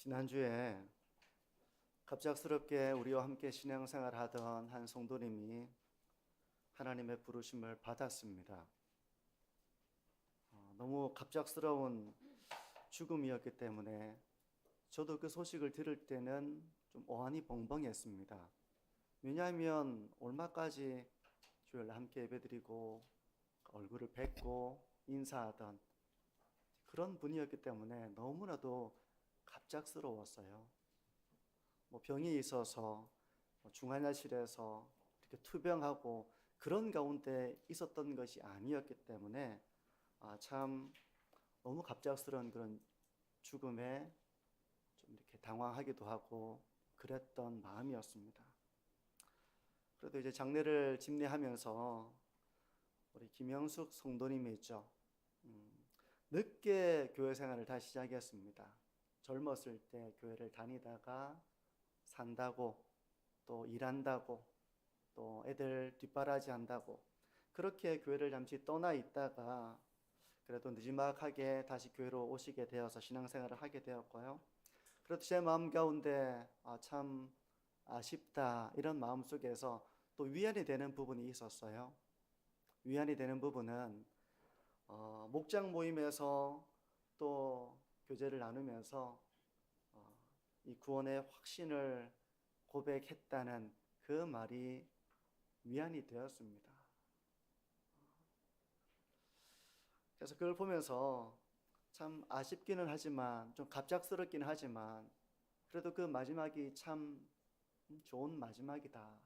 지난주에 갑작스럽게 우리와 함께 신앙생활 하던 한 성도님이 하나님의 부르심을 받았습니다. 너무 갑작스러운 죽음이었기 때문에 저도 그 소식을 들을 때는 좀 어안이 벙벙했습니다. 왜냐하면 얼마까지 주일날 함께 예배드리고 얼굴을 뵙고 인사하던 그런 분이었기 때문에 너무나도 갑작스러웠어요. 병이 있어서 중환자실에서 이렇게 투병하고 그런 가운데 있었던 것이 아니었기 때문에 참 너무 갑작스러운 그런 죽음에 좀 이렇게 당황하기도 하고 그랬던 마음이었습니다. 그래도 이제 장례를 집례하면서 우리 김영숙 성도님이 있죠. 늦게 교회 생활을 다시 시작했습니다. 젊었을 때 교회를 다니다가 산다고 또 일한다고 또 애들 뒷바라지 한다고 그렇게 교회를 잠시 떠나 있다가 그래도 느지막하게 다시 교회로 오시게 되어서 신앙생활을 하게 되었고요. 그래도 제 마음 가운데 참 아쉽다 이런 마음 속에서 또 위안이 되는 부분이 있었어요. 위안이 되는 부분은 목장 모임에서 또 교제를 나누면서 이 구원의 확신을 고백했다는 그 말이 위안이 되었습니다. 그래서 그걸 보면서 참 아쉽기는 하지만 좀 갑작스럽기는 하지만 그래도 그 마지막이 참 좋은 마지막이다.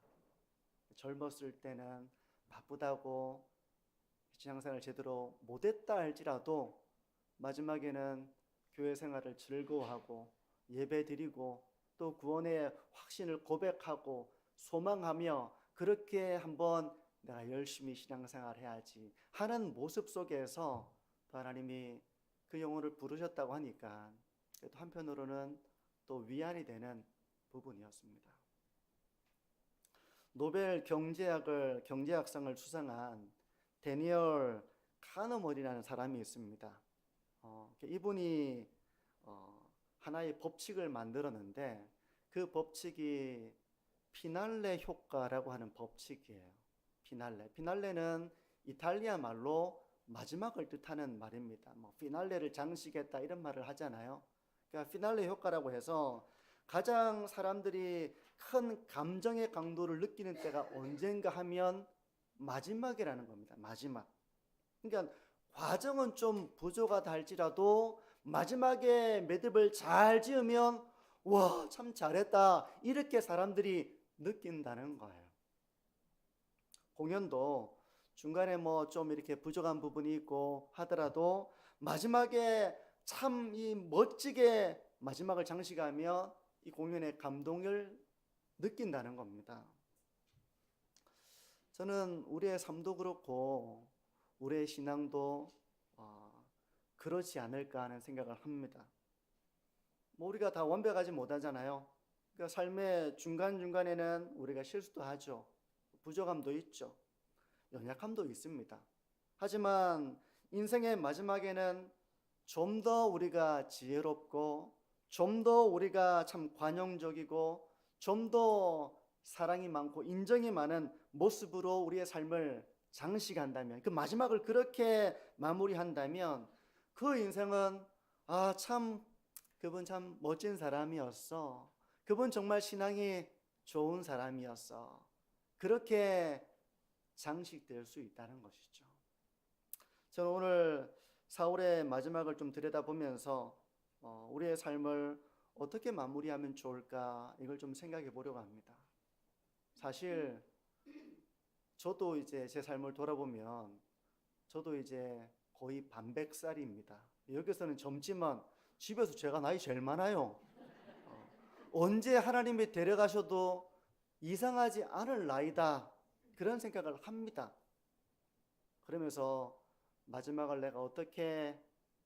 젊었을 때는 바쁘다고 신앙생활을 제대로 못했다 할지라도 마지막에는 교회 생활을 즐거워하고 예배 드리고 또 구원의 확신을 고백하고 소망하며 그렇게 한번 내가 열심히 신앙생활 해야지 하는 모습 속에서 또 하나님이 그 영혼을 부르셨다고 하니까 또 한편으로는 또 위안이 되는 부분이었습니다. 노벨 경제학상을 수상한 데니얼 카너먼이라는 사람이 있습니다. 이분이 하나의 법칙을 만들었는데 그 법칙이 피날레 효과라고 하는 법칙이에요. 피날레는 이탈리아 말로 마지막을 뜻하는 말입니다. 피날레를 장식했다 이런 말을 하잖아요. 그러니까 피날레 효과라고 해서 가장 사람들이 큰 감정의 강도를 느끼는 때가 언젠가 하면 마지막이라는 겁니다. 마지막. 그러니까 과정은 좀 부족하다 할지라도 마지막에 매듭을 잘 지으면 와, 참 잘했다 이렇게 사람들이 느낀다는 거예요. 공연도 중간에 좀 이렇게 부족한 부분이 있고 하더라도 마지막에 참 이 멋지게 마지막을 장식하며 이 공연의 감동을 느낀다는 겁니다. 저는 우리의 삶도 그렇고 우리의 신앙도 그렇지 않을까 하는 생각을 합니다. 우리가 다 완벽하지 못하잖아요. 그러니까 삶의 중간중간에는 우리가 실수도 하죠. 부족함도 있죠. 연약함도 있습니다. 하지만 인생의 마지막에는 좀 더 우리가 지혜롭고 좀 더 우리가 참 관용적이고 좀 더 사랑이 많고 인정이 많은 모습으로 우리의 삶을 장식한다면 그 마지막을 그렇게 마무리한다면 그 인생은 참 그분 참 멋진 사람이었어. 그분 정말 신앙이 좋은 사람이었어. 그렇게 장식될 수 있다는 것이죠. 저는 오늘 사울의 마지막을 좀 들여다보면서 우리의 삶을 어떻게 마무리하면 좋을까 이걸 좀 생각해 보려고 합니다. 사실 저도 이제 제 삶을 돌아보면 저도 이제 거의 반백살입니다. 여기서는 젊지만 집에서 제가 나이 제일 많아요. 언제 하나님이 데려가셔도 이상하지 않을 나이다 그런 생각을 합니다. 그러면서 마지막을 내가 어떻게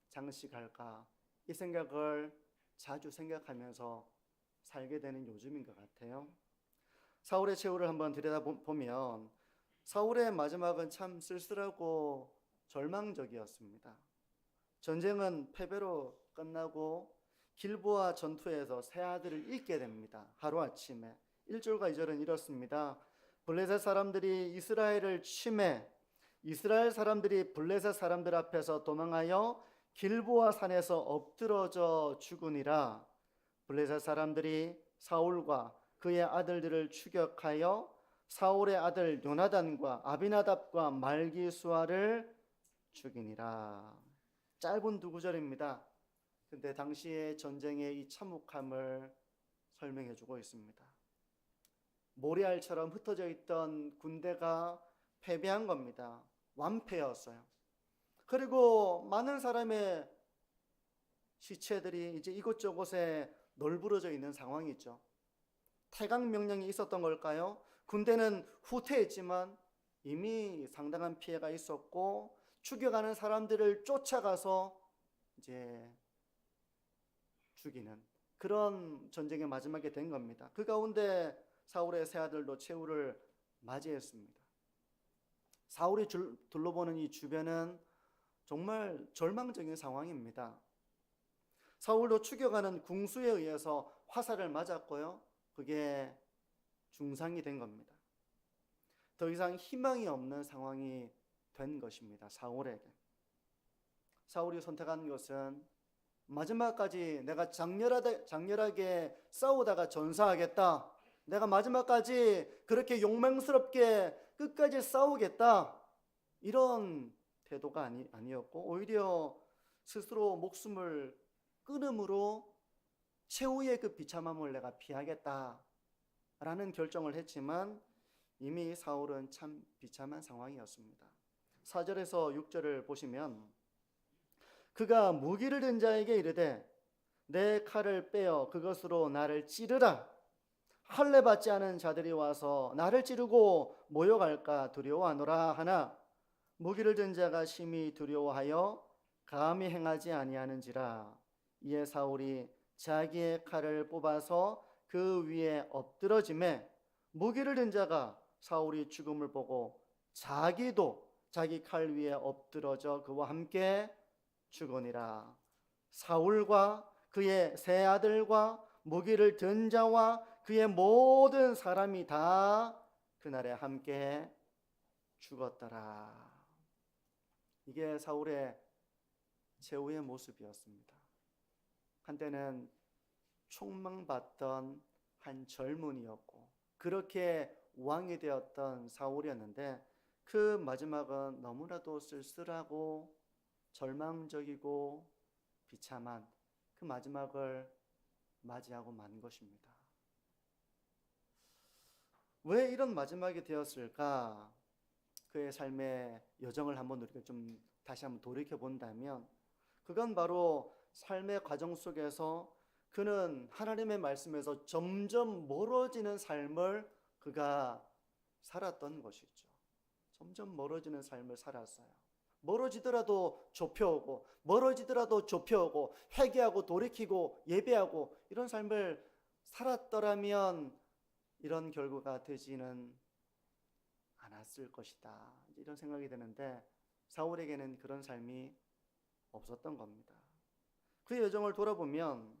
장식할까 이 생각을 자주 생각하면서 살게 되는 요즘인 것 같아요. 사울의 최후를 한번 들여다보면 사울의 마지막은 참 쓸쓸하고 절망적이었습니다. 전쟁은 패배로 끝나고 길보아 전투에서 세 아들을 잃게 됩니다. 하루아침에. 1절과 2절은 이렇습니다. 블레셋 사람들이 이스라엘을 침해, 이스라엘 사람들이 블레셋 사람들 앞에서 도망하여 길보아 산에서 엎드러져 죽으니라. 블레셋 사람들이 사울과 그의 아들들을 추격하여 사울의 아들 요나단과 아비나답과 말기수아를 죽이니라. 짧은 두 구절입니다. 근데 당시의 전쟁의 이 참혹함을 설명해 주고 있습니다. 모리알처럼 흩어져 있던 군대가 패배한 겁니다. 완패였어요. 그리고 많은 사람의 시체들이 이제 이곳저곳에 널브러져 있는 상황이죠. 태강 명령이 있었던 걸까요? 군대는 후퇴했지만 이미 상당한 피해가 있었고 죽여가는 사람들을 쫓아가서 이제 죽이는 그런 전쟁의 마지막에 된 겁니다. 그 가운데 사울의 세 아들도 최후를 맞이했습니다. 사울이 둘러보는 이 주변은 정말 절망적인 상황입니다. 사울도 추격하는 궁수에 의해서 화살을 맞았고요. 그게 중상이 된 겁니다. 더 이상 희망이 없는 상황이 된 것입니다. 사울에게. 사울이 선택한 것은 마지막까지 내가 장렬하게 싸우다가 전사하겠다. 내가 마지막까지 그렇게 용맹스럽게 끝까지 싸우겠다. 이런 태도가 아니었고 오히려 스스로 목숨을 끊음으로 최후의 그 비참함을 내가 피하겠다라는 결정을 했지만 이미 사울은 참 비참한 상황이었습니다. 4절에서 6절을 보시면 그가 무기를 든 자에게 이르되 내 칼을 빼어 그것으로 나를 찌르라. 할례 받지 않은 자들이 와서 나를 찌르고 모욕할까 두려워하노라 하나 무기를 든 자가 심히 두려워하여 감히 행하지 아니하는지라. 이에 사울이 자기의 칼을 뽑아서 그 위에 엎드러지매 무기를 든 자가 사울이 죽음을 보고 자기도 자기 칼 위에 엎드러져 그와 함께 죽으니라. 사울과 그의 세 아들과 무기를 든 자와 그의 모든 사람이 다 그날에 함께 죽었더라. 이게 사울의 최후의 모습이었습니다. 한때는 촉망받던 한 젊은이였고 그렇게 왕이 되었던 사울이었는데 그 마지막은 너무나도 쓸쓸하고 절망적이고 비참한 그 마지막을 맞이하고 만 것입니다. 왜 이런 마지막이 되었을까? 그의 삶의 여정을 한번 우리가 좀 다시 한번 돌이켜 본다면 그건 바로 삶의 과정 속에서 그는 하나님의 말씀에서 점점 멀어지는 삶을 그가 살았던 것이죠. 점점 멀어지는 삶을 살았어요. 멀어지더라도 좁혀오고 멀어지더라도 좁혀오고 회개하고 돌이키고 예배하고 이런 삶을 살았더라면 이런 결과가 되지는 않았을 것이다. 이런 생각이 드는데 사울에게는 그런 삶이 없었던 겁니다. 그 여정을 돌아보면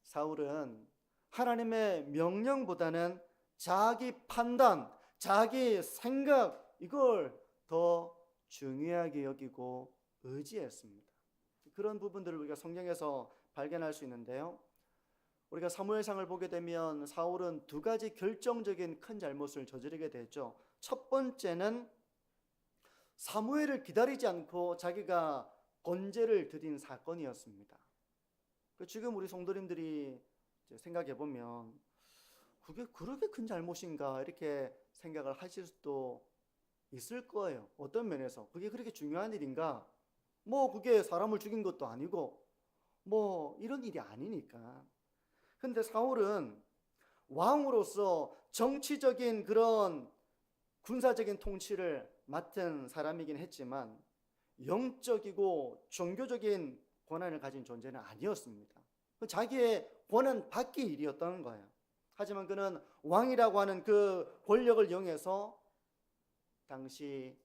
사울은 하나님의 명령보다는 자기 판단, 자기 생각 이걸 더 중요하게 여기고 의지했습니다. 그런 부분들을 우리가 성경에서 발견할 수 있는데요. 우리가 사무엘상을 보게 되면 사울은 두 가지 결정적인 큰 잘못을 저지르게 되죠. 첫 번째는 사무엘을 기다리지 않고 자기가 번제를 드린 사건이었습니다. 지금 우리 성도님들이 생각해 보면 그게 그렇게 큰 잘못인가 이렇게 생각을 하실 수도 있을 거예요. 어떤 면에서 그게 그렇게 중요한 일인가? 그게 사람을 죽인 것도 아니고 이런 일이 아니니까. 근데 사울은 왕으로서 정치적인 그런 군사적인 통치를 맡은 사람이긴 했지만 영적이고 종교적인 권한을 가진 존재는 아니었습니다. 자기의 권한 밖의 일이었던 거예요. 하지만 그는 왕이라고 하는 그 권력을 이용해서 당시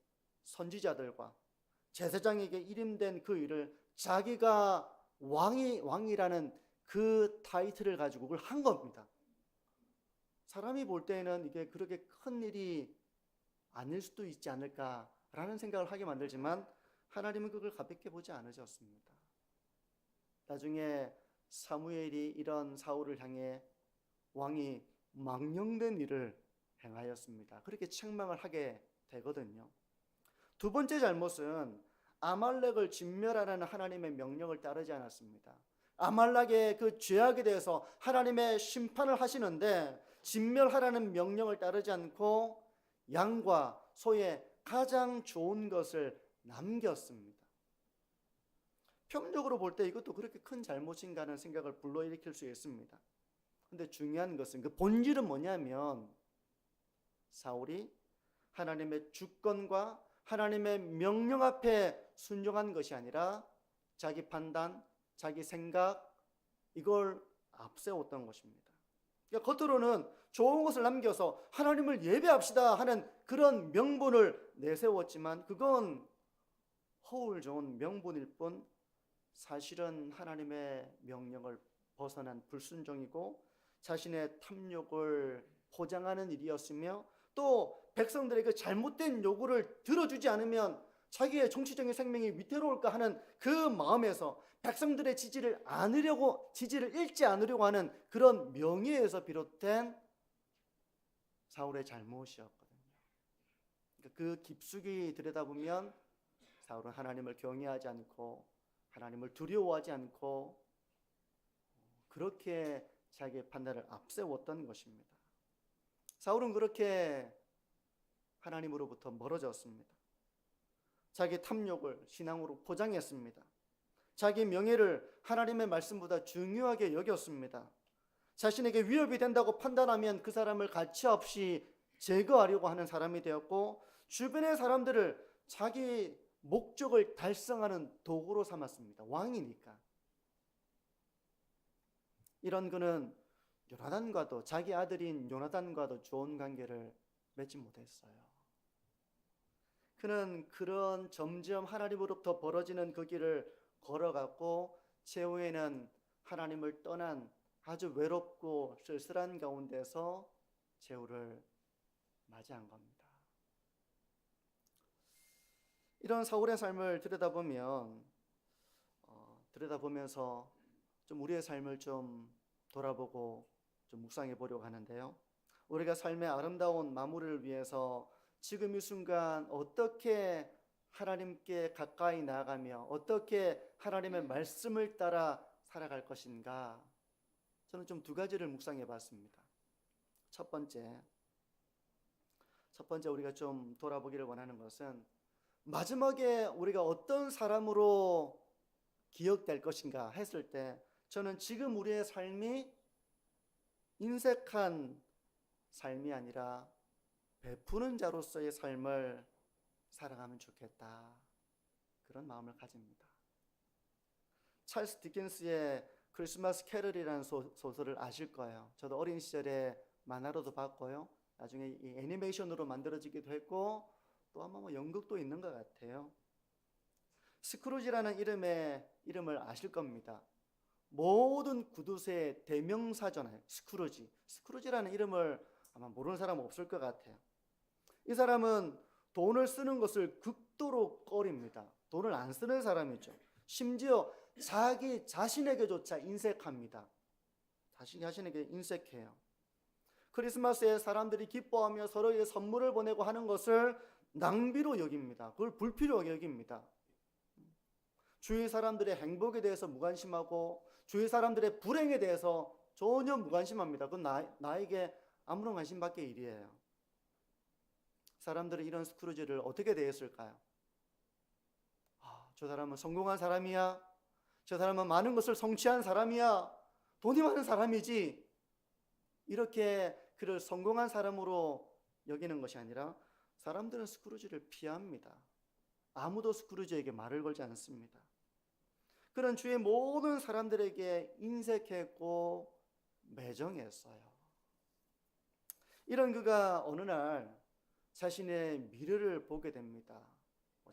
선지자들과 제사장에게 일임된 그 일을 자기가 왕이라는 그 타이틀을 가지고 그걸 한 겁니다. 사람이 볼 때는 이게 그렇게 큰 일이 아닐 수도 있지 않을까라는 생각을 하게 만들지만 하나님은 그걸 가볍게 보지 않으셨습니다. 나중에 사무엘이 이런 사울을 향해 왕이 망령된 일을 행하였습니다. 그렇게 책망을 하게 되거든요. 두 번째 잘못은 아말렉을 진멸하라는 하나님의 명령을 따르지 않았습니다. 아말렉의 그 죄악에 대해서 하나님의 심판을 하시는데 진멸하라는 명령을 따르지 않고 양과 소의 가장 좋은 것을 남겼습니다. 평적으로 볼 때 이것도 그렇게 큰 잘못인가 하는 생각을 불러일으킬 수 있습니다. 근데 중요한 것은 그 본질은 뭐냐면 사울이 하나님의 주권과 하나님의 명령 앞에 순종한 것이 아니라 자기 판단, 자기 생각 이걸 앞세웠던 것입니다. 그러니까 겉으로는 좋은 것을 남겨서 하나님을 예배합시다 하는 그런 명분을 내세웠지만 그건 허울 좋은 명분일 뿐 사실은 하나님의 명령을 벗어난 불순종이고 자신의 탐욕을 포장하는 일이었으며 또 백성들의 그 잘못된 요구를 들어주지 않으면 자기의 정치적인 생명이 위태로울까 하는 그 마음에서 백성들의 지지를 잃지 않으려고 하는 그런 명예에서 비롯된 사울의 잘못이었거든요. 그러니까 그 깊숙이 들여다보면 사울은 하나님을 경외하지 않고 하나님을 두려워하지 않고 그렇게 자기의 판단을 앞세웠던 것입니다. 사울은 그렇게 하나님으로부터 멀어졌습니다. 자기 탐욕을 신앙으로 포장했습니다. 자기 명예를 하나님의 말씀보다 중요하게 여겼습니다. 자신에게 위협이 된다고 판단하면 그 사람을 가차없이 제거하려고 하는 사람이 되었고 주변의 사람들을 자기 목적을 달성하는 도구로 삼았습니다. 왕이니까. 이런 그는 요나단과도 자기 아들인 요나단과도 좋은 관계를 맺지 못했어요. 그는 그런 점점 하나님으로부터 벌어지는 그 길을 걸어갔고 최후에는 하나님을 떠난 아주 외롭고 쓸쓸한 가운데서 최후를 맞이한 겁니다. 이런 사울의 삶을 들여다보면서 좀 우리의 삶을 좀 돌아보고 좀 묵상해 보려고 하는데요. 우리가 삶의 아름다운 마무리를 위해서 지금 이 순간 어떻게 하나님께 가까이 나아가며 어떻게 하나님의 말씀을 따라 살아갈 것인가? 저는 좀 두 가지를 묵상해 봤습니다. 첫 번째 우리가 좀 돌아보기를 원하는 것은 마지막에 우리가 어떤 사람으로 기억될 것인가 했을 때 저는 지금 우리의 삶이 인색한 삶이 아니라 베푸는 자로서의 삶을 살아가면 좋겠다. 그런 마음을 가집니다. 찰스 디킨스의 크리스마스 캐럴이라는 소설을 아실 거예요. 저도 어린 시절에 만화로도 봤고요. 나중에 이 애니메이션으로 만들어지기도 했고 또 아마 연극도 있는 것 같아요. 스크루지라는 이름을 아실 겁니다. 모든 구두쇠의 대명사잖아요. 스크루지라는 이름을 아마 모르는 사람은 없을 것 같아요. 이 사람은 돈을 쓰는 것을 극도로 꺼립니다. 돈을 안 쓰는 사람이죠. 심지어 자기 자신에게조차 인색합니다. 자신에게 인색해요. 크리스마스에 사람들이 기뻐하며 서로에게 선물을 보내고 하는 것을 낭비로 여깁니다. 그걸 불필요하게 여깁니다. 주위 사람들의 행복에 대해서 무관심하고 주위 사람들의 불행에 대해서 전혀 무관심합니다. 그건 나에게 아무런 관심 밖의 일이에요. 사람들은 이런 스크루지를 어떻게 대했을까요? 저 사람은 성공한 사람이야. 저 사람은 많은 것을 성취한 사람이야. 돈이 많은 사람이지. 이렇게 그를 성공한 사람으로 여기는 것이 아니라 사람들은 스크루지를 피합니다. 아무도 스크루지에게 말을 걸지 않습니다. 그는 주위의 모든 사람들에게 인색했고 매정했어요. 이런 그가 어느 날 자신의 미래를 보게 됩니다.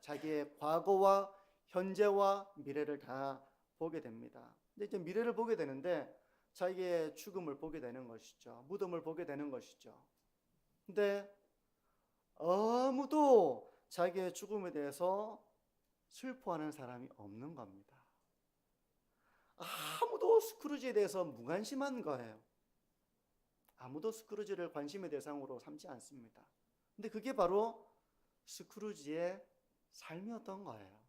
자기의 과거와 현재와 미래를 다 보게 됩니다. 근데 이제 미래를 보게 되는데 자기의 죽음을 보게 되는 것이죠. 무덤을 보게 되는 것이죠. 근데 아무도 자기의 죽음에 대해서 슬퍼하는 사람이 없는 겁니다. 아무도 스크루지에 대해서 무관심한 거예요. 아무도 스크루지를 관심의 대상으로 삼지 않습니다. 근데 그게 바로 스크루지의 삶이었던 거예요.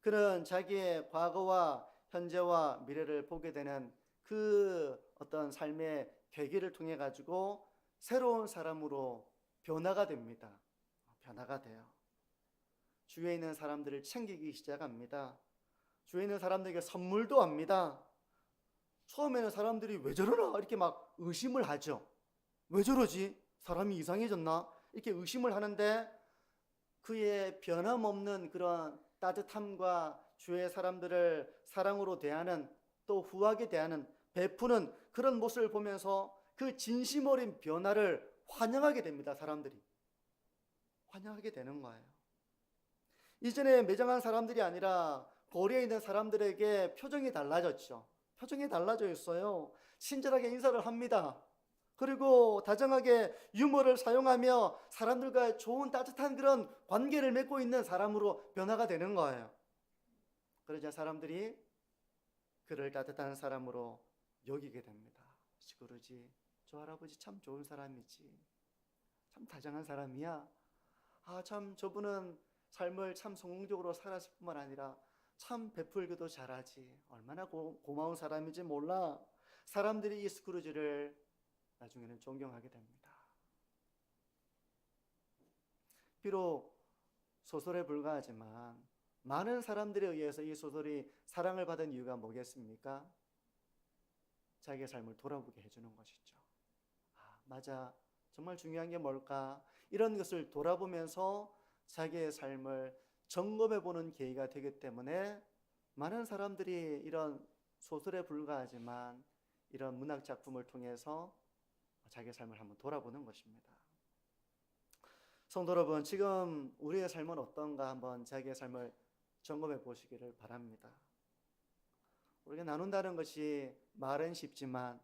그는 자기의 과거와 현재와 미래를 보게 되는 그 어떤 삶의 계기를 통해 가지고 새로운 사람으로 변화가 됩니다. 변화가 돼요. 주위에 있는 사람들을 챙기기 시작합니다. 주위에 있는 사람들에게 선물도 합니다. 처음에는 사람들이 왜 저러나 이렇게 막 의심을 하죠. 왜 저러지? 사람이 이상해졌나? 이렇게 의심을 하는데 그의 변함없는 그런 따뜻함과 주위의 사람들을 사랑으로 대하는, 또 후하게 대하는, 베푸는 그런 모습을 보면서 그 진심 어린 변화를 환영하게 됩니다. 사람들이 환영하게 되는 거예요. 이전에 매정한 사람들이 아니라 거리에 있는 사람들에게 표정이 달라졌죠. 표정이 달라져 있어요. 친절하게 인사를 합니다. 그리고 다정하게 유머를 사용하며 사람들과 좋은 따뜻한 그런 관계를 맺고 있는 사람으로 변화가 되는 거예요. 그러자 사람들이 그를 따뜻한 사람으로 여기게 됩니다. 스크루지, 저 할아버지 참 좋은 사람이지. 참 다정한 사람이야. 참 저분은 삶을 참 성공적으로 살았을 뿐만 아니라 참 베풀기도 잘하지. 얼마나 고마운 사람인지 몰라. 사람들이 이 스크루지를 나중에는 존경하게 됩니다. 비록 소설에 불과하지만 많은 사람들에 의해서 이 소설이 사랑을 받은 이유가 뭐겠습니까? 자기의 삶을 돌아보게 해주는 것이죠. 맞아. 정말 중요한 게 뭘까? 이런 것을 돌아보면서 자기의 삶을 점검해보는 계기가 되기 때문에 많은 사람들이 이런 소설에 불과하지만 이런 문학 작품을 통해서 자기의 삶을 한번 돌아보는 것입니다. 성도 여러분, 지금 우리의 삶은 어떤가 한번 자기의 삶을 점검해 보시기를 바랍니다. 우리가 나눈다는 것이 말은 쉽지만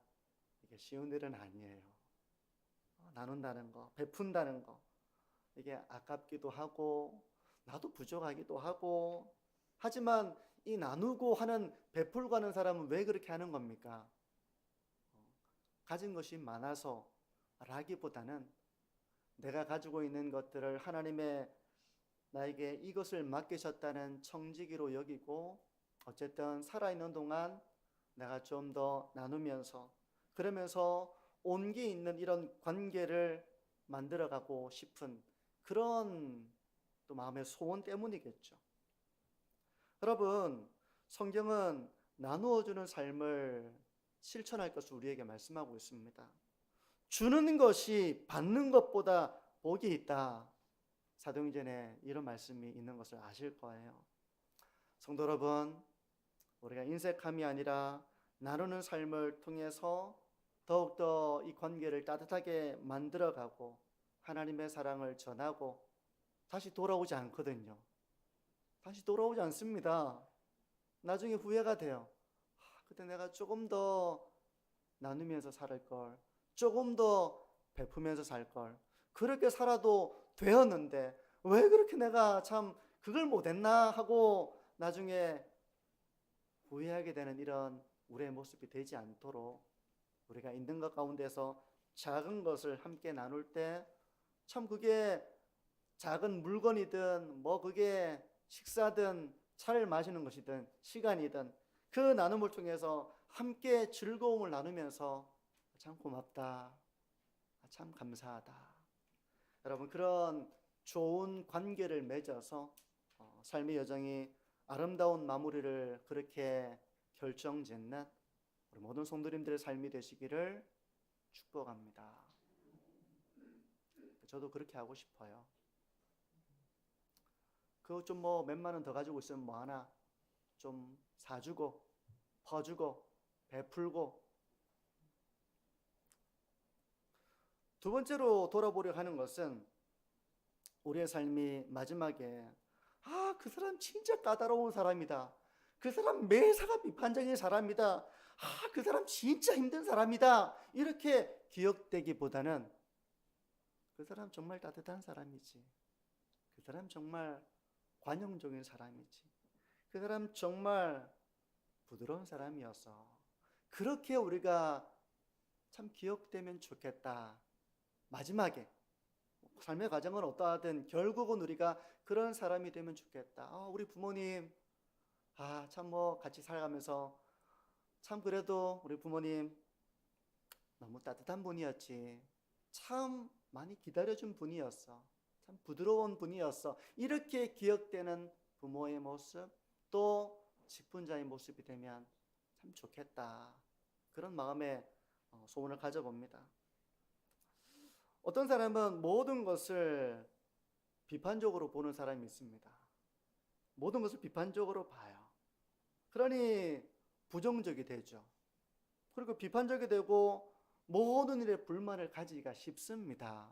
이게 쉬운 일은 아니에요. 나눈다는 거, 베푼다는 거, 이게 아깝기도 하고 나도 부족하기도 하고, 하지만 이 나누고 하는, 베풀고 하는 사람은 왜 그렇게 하는 겁니까? 가진 것이 많아서 라기보다는 내가 가지고 있는 것들을 하나님의 나에게 이것을 맡기셨다는 청지기로 여기고, 어쨌든 살아있는 동안 내가 좀 더 나누면서, 그러면서 온기 있는 이런 관계를 만들어가고 싶은 그런 또 마음의 소원 때문이겠죠. 여러분, 성경은 나누어주는 삶을 실천할 것을 우리에게 말씀하고 있습니다. 주는 것이 받는 것보다 복이 있다. 사도행전에 이런 말씀이 있는 것을 아실 거예요. 성도 여러분, 우리가 인색함이 아니라 나누는 삶을 통해서 더욱더 이 관계를 따뜻하게 만들어가고 하나님의 사랑을 전하고 다시 돌아오지 않거든요. 다시 돌아오지 않습니다. 나중에 후회가 돼요. 그때 내가 조금 더 나누면서 살 걸, 조금 더 베푸면서 살 걸, 그렇게 살아도 되었는데 왜 그렇게 내가 참 그걸 못했나 하고 나중에 후회하게 되는 이런 우리의 모습이 되지 않도록 우리가 있는 것 가운데서 작은 것을 함께 나눌 때, 참 그게 작은 물건이든 뭐 그게 식사든 차를 마시는 것이든 시간이든 그 나눔을 통해서 함께 즐거움을 나누면서 참 고맙다, 참 감사하다. 여러분, 그런 좋은 관계를 맺어서 삶의 여정이 아름다운 마무리를 그렇게 결정짓는 우리 모든 성도님들의 삶이 되시기를 축복합니다. 저도 그렇게 하고 싶어요. 그거 좀 뭐 몇만 원 더 가지고 있으면 뭐 하나 좀 사주고 퍼주고 베풀고. 두 번째로 돌아보려 하는 것은 우리의 삶이 마지막에 그 사람 진짜 까다로운 사람이다, 그 사람 매사가 비판적인 사람이다. 아, 그 사람 진짜 힘든 사람이다. 이렇게 기억되기보다는 그 사람 정말 따뜻한 사람이지. 그 사람 정말 관용적인 사람이지. 그 사람 정말 부드러운 사람이어서 그렇게 우리가 참 기억되면 좋겠다. 마지막에 삶의 과정은 어떠하든 결국은 우리가 그런 사람이 되면 좋겠다. 우리 부모님 참 뭐 같이 살아가면서 참 그래도 우리 부모님 너무 따뜻한 분이었지. 참 많이 기다려준 분이었어. 참 부드러운 분이었어. 이렇게 기억되는 부모의 모습, 또 직분자의 모습이 되면 참 좋겠다. 그런 마음의 소원을 가져봅니다. 어떤 사람은 모든 것을 비판적으로 보는 사람이 있습니다. 모든 것을 비판적으로 봐요. 그러니 부정적이 되죠. 그리고 비판적이 되고 모든 일에 불만을 가지기가 쉽습니다.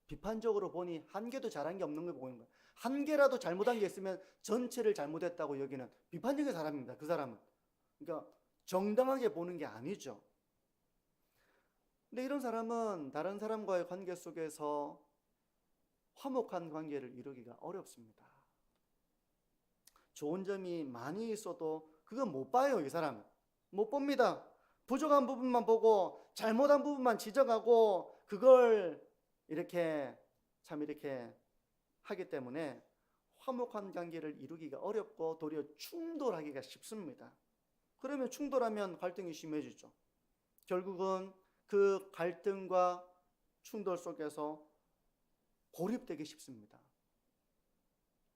비판적으로 보니 한 개도 잘한 게 없는 걸 보는 거예요. 한 개라도 잘못한 게 있으면 전체를 잘못했다고 여기는 비판적인 사람입니다. 그 사람은. 그러니까 정당하게 보는 게 아니죠. 근데 이런 사람은 다른 사람과의 관계 속에서 화목한 관계를 이루기가 어렵습니다. 좋은 점이 많이 있어도 그건 못 봐요. 이 사람은 못 봅니다. 부족한 부분만 보고 잘못한 부분만 지적하고 그걸 이렇게 하기 때문에 화목한 관계를 이루기가 어렵고 도리어 충돌하기가 쉽습니다. 그러면 충돌하면 갈등이 심해지죠. 결국은 그 갈등과 충돌 속에서 고립되기 쉽습니다.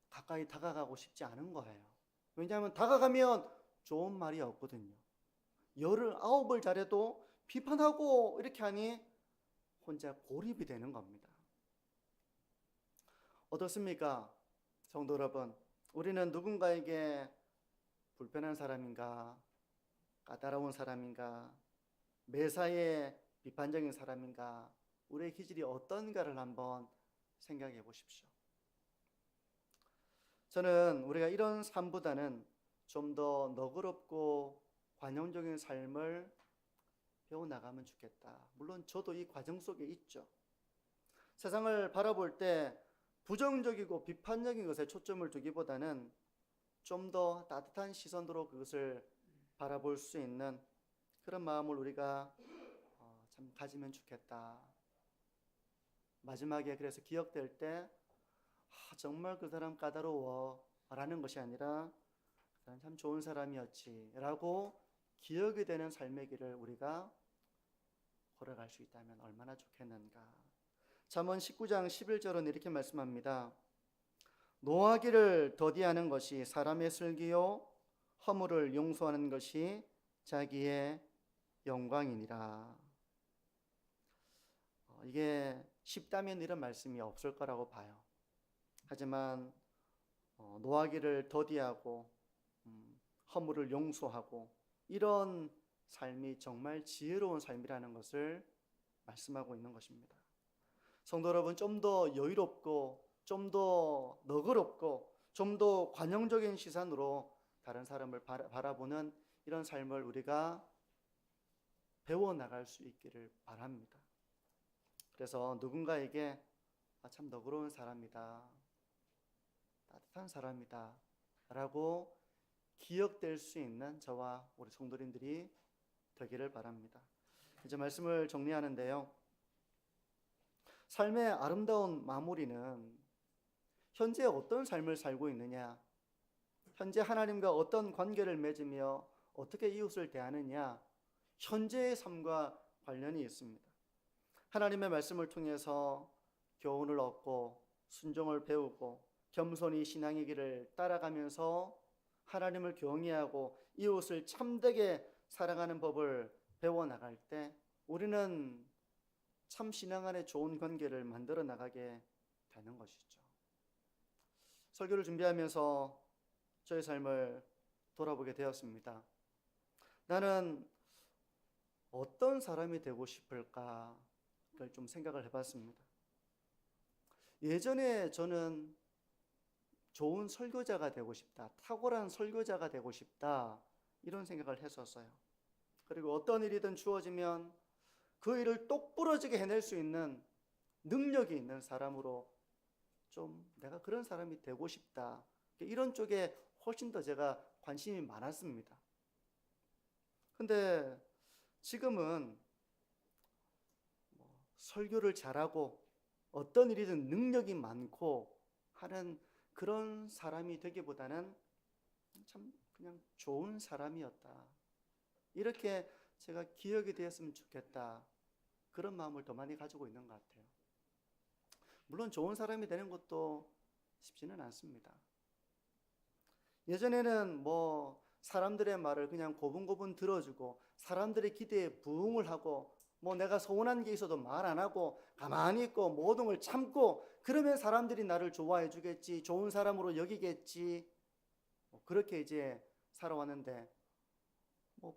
가까이 다가가고 싶지 않은 거예요. 왜냐하면 다가가면 좋은 말이 없거든요. 열을 9을 잘해도 비판하고 이렇게 하니 혼자 고립이 되는 겁니다. 어떻습니까? 성도 여러분, 우리는 누군가에게 불편한 사람인가, 까다로운 사람인가, 매사에 비판적인 사람인가, 우리의 기질이 어떤가를 한번 생각해 보십시오. 저는 우리가 이런 삶보다는 좀 더 너그럽고 관용적인 삶을 배워나가면 좋겠다. 물론 저도 이 과정 속에 있죠. 세상을 바라볼 때 부정적이고 비판적인 것에 초점을 두기보다는 좀 더 따뜻한 시선으로 그것을 바라볼 수 있는 그런 마음을 우리가 참 가지면 좋겠다. 마지막에 그래서 기억될 때 정말 그 사람 까다로워 라는 것이 아니라 그 사람 참 좋은 사람이었지 라고 기억이 되는 삶의 길을 우리가 걸어갈 수 있다면 얼마나 좋겠는가. 잠언 19장 11절은 이렇게 말씀합니다. 노하기를 더디하는 것이 사람의 슬기요 허물을 용서하는 것이 자기의 영광이니라. 이게 쉽다면 이런 말씀이 없을 거라고 봐요. 하지만 노하기를 더디하고 허물을 용서하고 이런 삶이 정말 지혜로운 삶이라는 것을 말씀하고 있는 것입니다. 성도 여러분, 좀 더 여유롭고 좀 더 너그럽고 좀 더 관용적인 시선으로 다른 사람을 바라보는 이런 삶을 우리가 배워나갈 수 있기를 바랍니다. 그래서 누군가에게 참 너그러운 사람이다, 따뜻한 사람이다 라고 기억될 수 있는 저와 우리 성도님들이 되기를 바랍니다. 이제 말씀을 정리하는데요, 삶의 아름다운 마무리는 현재 어떤 삶을 살고 있느냐, 현재 하나님과 어떤 관계를 맺으며 어떻게 이웃을 대하느냐, 현재의 삶과 관련이 있습니다. 하나님의 말씀을 통해서 교훈을 얻고 순종을 배우고 겸손히 신앙의 길을 따라가면서 하나님을 경외하고 이웃을 참되게 사랑하는 법을 배워나갈 때 우리는 참 신앙 안에 좋은 관계를 만들어 나가게 되는 것이죠. 설교를 준비하면서 저의 삶을 돌아보게 되었습니다. 나는 어떤 사람이 되고 싶을까를 좀 생각을 해봤습니다. 예전에 저는 좋은 설교자가 되고 싶다, 탁월한 설교자가 되고 싶다, 이런 생각을 했었어요. 그리고 어떤 일이든 주어지면 그 일을 똑부러지게 해낼 수 있는 능력이 있는 사람으로 좀 내가 그런 사람이 되고 싶다, 이런 쪽에 훨씬 더 제가 관심이 많았습니다. 근데 지금은 설교를 잘하고 어떤 일이든 능력이 많고 하는 그런 사람이 되기보다는 참 그냥 좋은 사람이었다, 이렇게 제가 기억이 되었으면 좋겠다, 그런 마음을 더 많이 가지고 있는 것 같아요. 물론 좋은 사람이 되는 것도 쉽지는 않습니다. 예전에는 사람들의 말을 그냥 고분고분 들어주고 사람들의 기대에 부응을 하고 내가 서운한 게 있어도 말 안 하고 가만히 있고 모든 걸 참고 그러면 사람들이 나를 좋아해 주겠지, 좋은 사람으로 여기겠지, 그렇게 이제 살아왔는데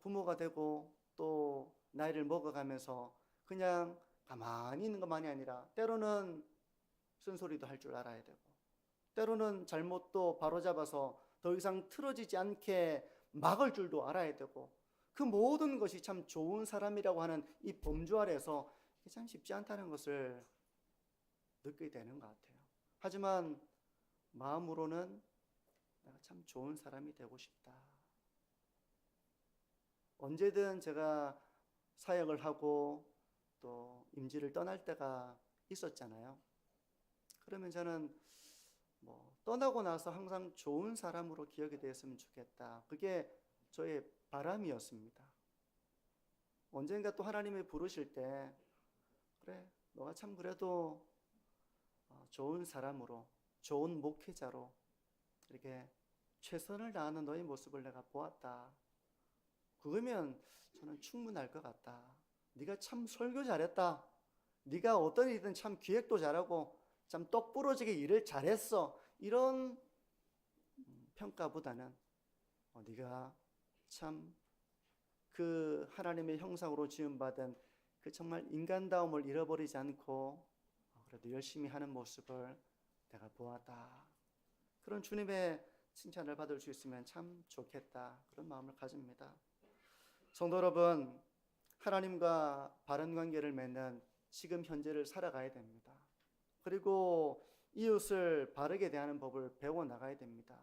부모가 되고 또 나이를 먹어가면서 그냥 가만히 있는 것만이 아니라 때로는 쓴소리도 할 줄 알아야 되고 때로는 잘못도 바로잡아서 더 이상 틀어지지 않게 막을 줄도 알아야 되고, 그 모든 것이 참 좋은 사람이라고 하는 이 범주 아래서 참 쉽지 않다는 것을 느끼게 되는 것 같아요. 하지만 마음으로는 내가 참 좋은 사람이 되고 싶다. 언제든 제가 사역을 하고 또 임지를 떠날 때가 있었잖아요. 그러면 저는 떠나고 나서 항상 좋은 사람으로 기억이 되었으면 좋겠다, 그게 저의 바람이었습니다. 언젠가 또 하나님이 부르실 때 그래, 너가 참 그래도 좋은 사람으로, 좋은 목회자로 이렇게 최선을 다하는 너의 모습을 내가 보았다, 그거면 저는 충분할 것 같다, 네가 참 설교 잘했다, 네가 어떤 일이든 참 기획도 잘하고 참 똑부러지게 일을 잘했어, 이런 평가보다는 네가 참 그 하나님의 형상으로 지음받은 그 정말 인간다움을 잃어버리지 않고 그래도 열심히 하는 모습을 내가 보았다, 그런 주님의 칭찬을 받을 수 있으면 참 좋겠다, 그런 마음을 가집니다. 성도 여러분, 하나님과 바른 관계를 맺는 지금 현재를 살아가야 됩니다. 그리고 이웃을 바르게 대하는 법을 배워나가야 됩니다.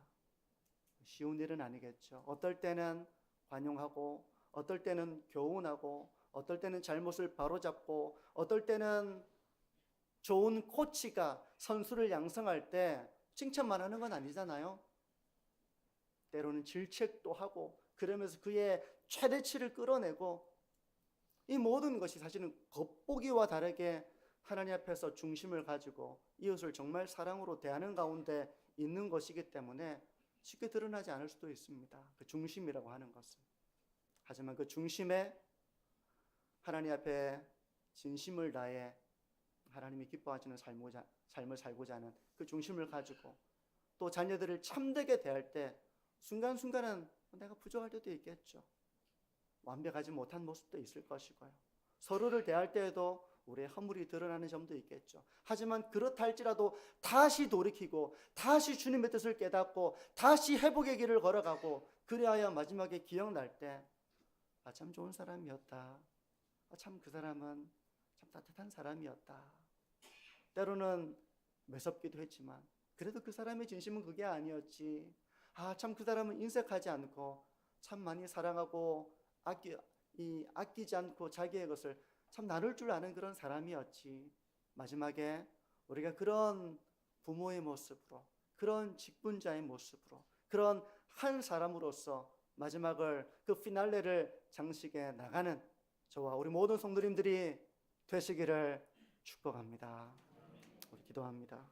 쉬운 일은 아니겠죠. 어떨 때는 관용하고 어떨 때는 교훈하고 어떨 때는 잘못을 바로잡고 어떨 때는 좋은 코치가 선수를 양성할 때 칭찬만 하는 건 아니잖아요. 때로는 질책도 하고 그러면서 그의 최대치를 끌어내고, 이 모든 것이 사실은 겉보기와 다르게 하나님 앞에서 중심을 가지고 이웃을 정말 사랑으로 대하는 가운데 있는 것이기 때문에 쉽게 드러나지 않을 수도 있습니다. 그 중심이라고 하는 것은. 하지만 그 중심에 하나님 앞에 진심을 다해 하나님이 기뻐하시는 삶을 살고자 하는 그 중심을 가지고 또 자녀들을 참되게 대할 때 순간순간은 내가 부족할 때도 있겠죠. 완벽하지 못한 모습도 있을 것이고요. 서로를 대할 때에도 우리의 허물이 드러나는 점도 있겠죠. 하지만 그렇다 할지라도 다시 돌이키고 다시 주님의 뜻을 깨닫고 다시 회복의 길을 걸어가고 그리하여 마지막에 기억날 때 참 좋은 사람이었다, 참 그 사람은 참 따뜻한 사람이었다, 때로는 매섭기도 했지만 그래도 그 사람의 진심은 그게 아니었지, 참 그 사람은 인색하지 않고 참 많이 사랑하고 아끼지 않고 자기의 것을 참 나눌 줄 아는 그런 사람이었지. 마지막에 우리가 그런 부모의 모습으로, 그런 직분자의 모습으로, 그런 한 사람으로서 마지막을, 그 피날레를 장식해 나가는 저와 우리 모든 성도님들이 되시기를 축복합니다. 우리 기도합니다.